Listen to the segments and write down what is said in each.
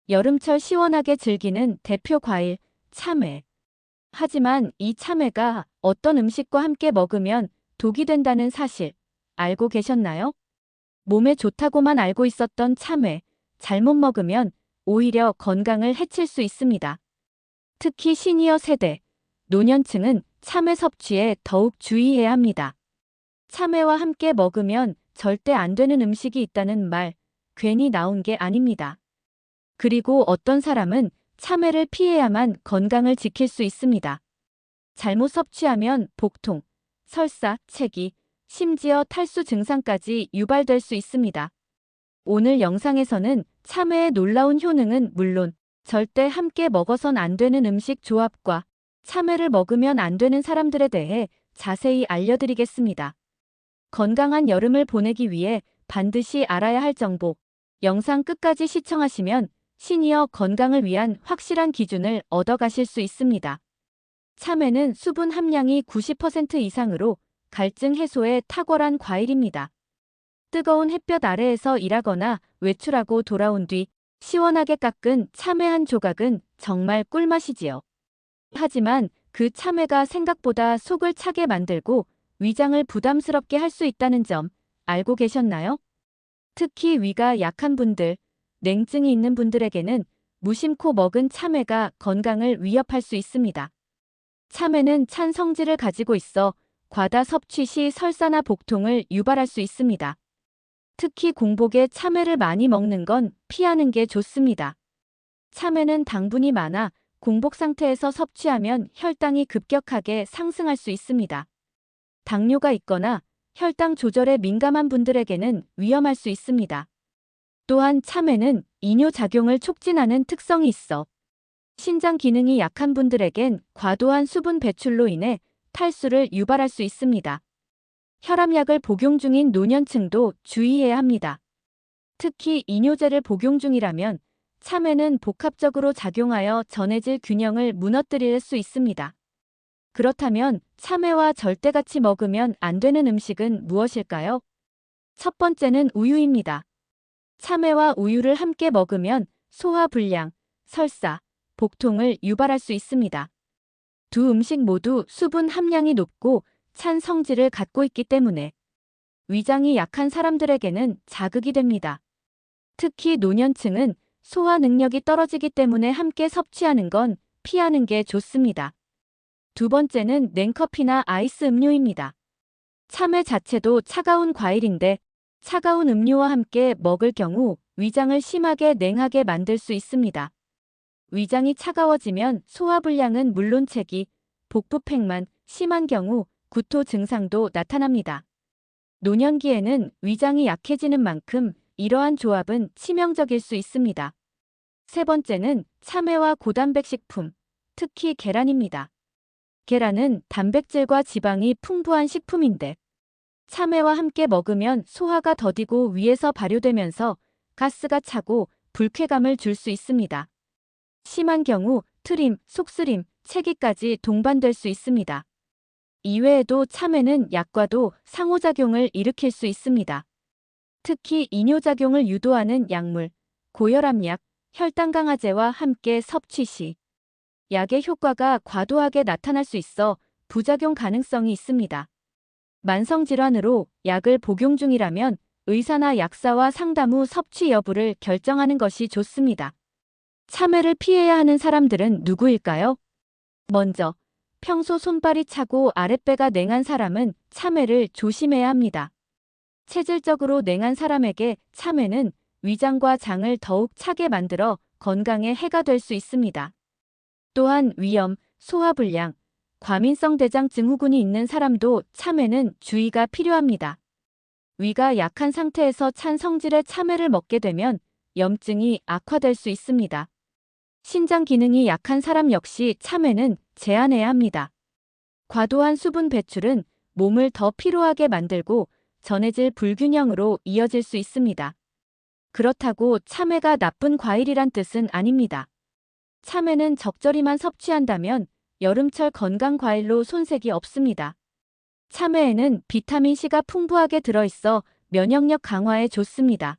여름철 시원하게 즐기는 대표 과일, 참외. 하지만 이 참외가 어떤 음식과 함께 먹으면 독이 된다는 사실 알고 계셨나요? 몸에 좋다고만 알고 있었던 참외, 잘못 먹으면 오히려 건강을 해칠 수 있습니다. 특히 시니어 세대, 노년층은 참외 섭취에 더욱 주의해야 합니다. 참외와 함께 먹으면 절대 안 되는 음식이 있다는 말, 괜히 나온 게 아닙니다. 그리고 어떤 사람은 참외를 피해야만 건강을 지킬 수 있습니다. 잘못 섭취하면 복통, 설사, 체기, 심지어 탈수 증상까지 유발될 수 있습니다. 오늘 영상에서는 참외의 놀라운 효능은 물론 절대 함께 먹어선 안 되는 음식 조합과 참외를 먹으면 안 되는 사람들에 대해 자세히 알려드리겠습니다. 건강한 여름을 보내기 위해 반드시 알아야 할 정보, 영상 끝까지 시청하시면 시니어 건강을 위한 확실한 기준을 얻어가실 수 있습니다. 참외는 수분 함량이 90% 이상으로 갈증 해소에 탁월한 과일입니다. 뜨거운 햇볕 아래에서 일하거나 외출하고 돌아온 뒤 시원하게 깎은 참외 한 조각은 정말 꿀맛이지요. 하지만 그 참외가 생각보다 속을 차게 만들고 위장을 부담스럽게 할 수 있다는 점 알고 계셨나요? 특히 위가 약한 분들, 냉증이 있는 분들에게는 무심코 먹은 참외가 건강을 위협할 수 있습니다. 참외는 찬 성질을 가지고 있어 과다 섭취 시 설사나 복통을 유발할 수 있습니다. 특히 공복에 참외를 많이 먹는 건 피하는 게 좋습니다. 참외는 당분이 많아 공복 상태에서 섭취하면 혈당이 급격하게 상승할 수 있습니다. 당뇨가 있거나 혈당 조절에 민감한 분들에게는 위험할 수 있습니다. 또한 참외는 이뇨작용을 촉진하는 특성이 있어 신장 기능이 약한 분들에겐 과도한 수분 배출로 인해 탈수를 유발할 수 있습니다. 혈압약을 복용 중인 노년층도 주의해야 합니다. 특히 이뇨제를 복용 중이라면 참외는 복합적으로 작용하여 전해질 균형을 무너뜨릴 수 있습니다. 그렇다면 참외와 절대같이 먹으면 안 되는 음식은 무엇일까요? 첫 번째는 우유입니다. 참외와 우유를 함께 먹으면 소화불량, 설사, 복통을 유발할 수 있습니다. 두 음식 모두 수분 함량이 높고 찬 성질을 갖고 있기 때문에 위장이 약한 사람들에게는 자극이 됩니다. 특히 노년층은 소화 능력이 떨어지기 때문에 함께 섭취하는 건 피하는 게 좋습니다. 두 번째는 냉커피나 아이스 음료입니다. 참외 자체도 차가운 과일인데 차가운 음료와 함께 먹을 경우 위장을 심하게 냉하게 만들 수 있습니다. 위장이 차가워지면 소화불량은 물론 체기, 복부팽만, 심한 경우 구토 증상도 나타납니다. 노년기에는 위장이 약해지는 만큼 이러한 조합은 치명적일 수 있습니다. 세 번째는 참외와 고단백식품, 특히 계란입니다. 계란은 단백질과 지방이 풍부한 식품인데 참외와 함께 먹으면 소화가 더디고 위에서 발효되면서 가스가 차고 불쾌감을 줄 수 있습니다. 심한 경우 트림, 속쓰림, 체기까지 동반될 수 있습니다. 이외에도 참외는 약과도 상호작용을 일으킬 수 있습니다. 특히 이뇨작용을 유도하는 약물, 고혈압약, 혈당 강화제와 함께 섭취 시 약의 효과가 과도하게 나타날 수 있어 부작용 가능성이 있습니다. 만성질환으로 약을 복용 중이라면 의사나 약사와 상담 후 섭취 여부를 결정하는 것이 좋습니다. 참외를 피해야 하는 사람들은 누구일까요? 먼저, 평소 손발이 차고 아랫배가 냉한 사람은 참외를 조심해야 합니다. 체질적으로 냉한 사람에게 참외는 위장과 장을 더욱 차게 만들어 건강에 해가 될 수 있습니다. 또한 위염, 소화불량, 과민성 대장 증후군이 있는 사람도 참외는 주의가 필요합니다. 위가 약한 상태에서 찬 성질의 참외를 먹게 되면 염증이 악화될 수 있습니다. 신장 기능이 약한 사람 역시 참외는 제한해야 합니다. 과도한 수분 배출은 몸을 더 피로하게 만들고 전해질 불균형으로 이어질 수 있습니다. 그렇다고 참외가 나쁜 과일이란 뜻은 아닙니다. 참외는 적절히만 섭취한다면 여름철 건강 과일로 손색이 없습니다. 참외에는 비타민C가 풍부하게 들어있어 면역력 강화에 좋습니다.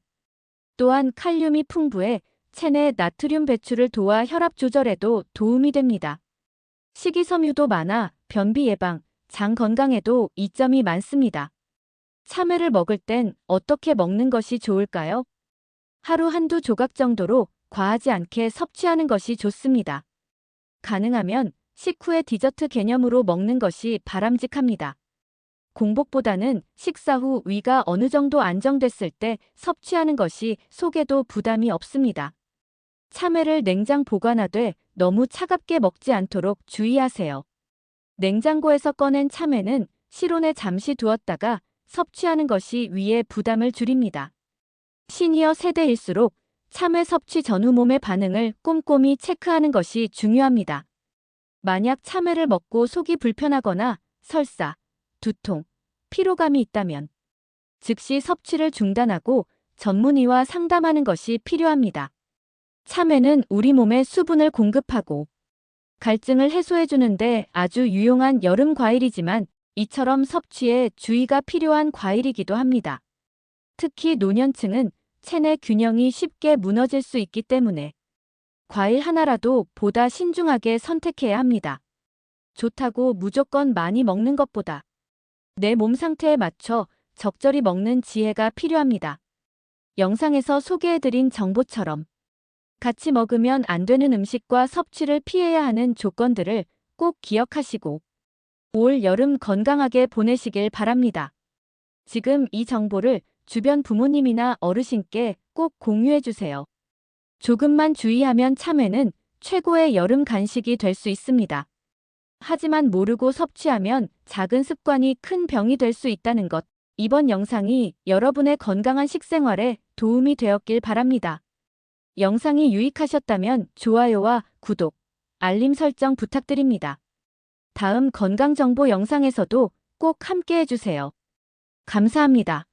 또한 칼륨이 풍부해 체내 나트륨 배출을 도와 혈압 조절에도 도움이 됩니다. 식이섬유도 많아 변비 예방, 장 건강에도 이점이 많습니다. 참외를 먹을 땐 어떻게 먹는 것이 좋을까요? 하루 한두 조각 정도로 과하지 않게 섭취하는 것이 좋습니다. 가능하면 식후에 디저트 개념으로 먹는 것이 바람직합니다. 공복보다는 식사 후 위가 어느 정도 안정됐을 때 섭취하는 것이 속에도 부담이 없습니다. 참외를 냉장 보관하되 너무 차갑게 먹지 않도록 주의하세요. 냉장고에서 꺼낸 참외는 실온에 잠시 두었다가 섭취하는 것이 위에 부담을 줄입니다. 시니어 세대일수록 참외 섭취 전후 몸의 반응을 꼼꼼히 체크하는 것이 중요합니다. 만약 참외를 먹고 속이 불편하거나 설사, 두통, 피로감이 있다면 즉시 섭취를 중단하고 전문의와 상담하는 것이 필요합니다. 참외는 우리 몸에 수분을 공급하고 갈증을 해소해주는데 아주 유용한 여름 과일이지만 이처럼 섭취에 주의가 필요한 과일이기도 합니다. 특히 노년층은 체내 균형이 쉽게 무너질 수 있기 때문에 과일 하나라도 보다 신중하게 선택해야 합니다. 좋다고 무조건 많이 먹는 것보다 내 몸 상태에 맞춰 적절히 먹는 지혜가 필요합니다. 영상에서 소개해드린 정보처럼 같이 먹으면 안 되는 음식과 섭취를 피해야 하는 조건들을 꼭 기억하시고 올 여름 건강하게 보내시길 바랍니다. 지금 이 정보를 주변 부모님이나 어르신께 꼭 공유해주세요. 조금만 주의하면 참외는 최고의 여름 간식이 될 수 있습니다. 하지만 모르고 섭취하면 작은 습관이 큰 병이 될 수 있다는 것. 이번 영상이 여러분의 건강한 식생활에 도움이 되었길 바랍니다. 영상이 유익하셨다면 좋아요와 구독, 알림 설정 부탁드립니다. 다음 건강정보 영상에서도 꼭 함께 해주세요. 감사합니다.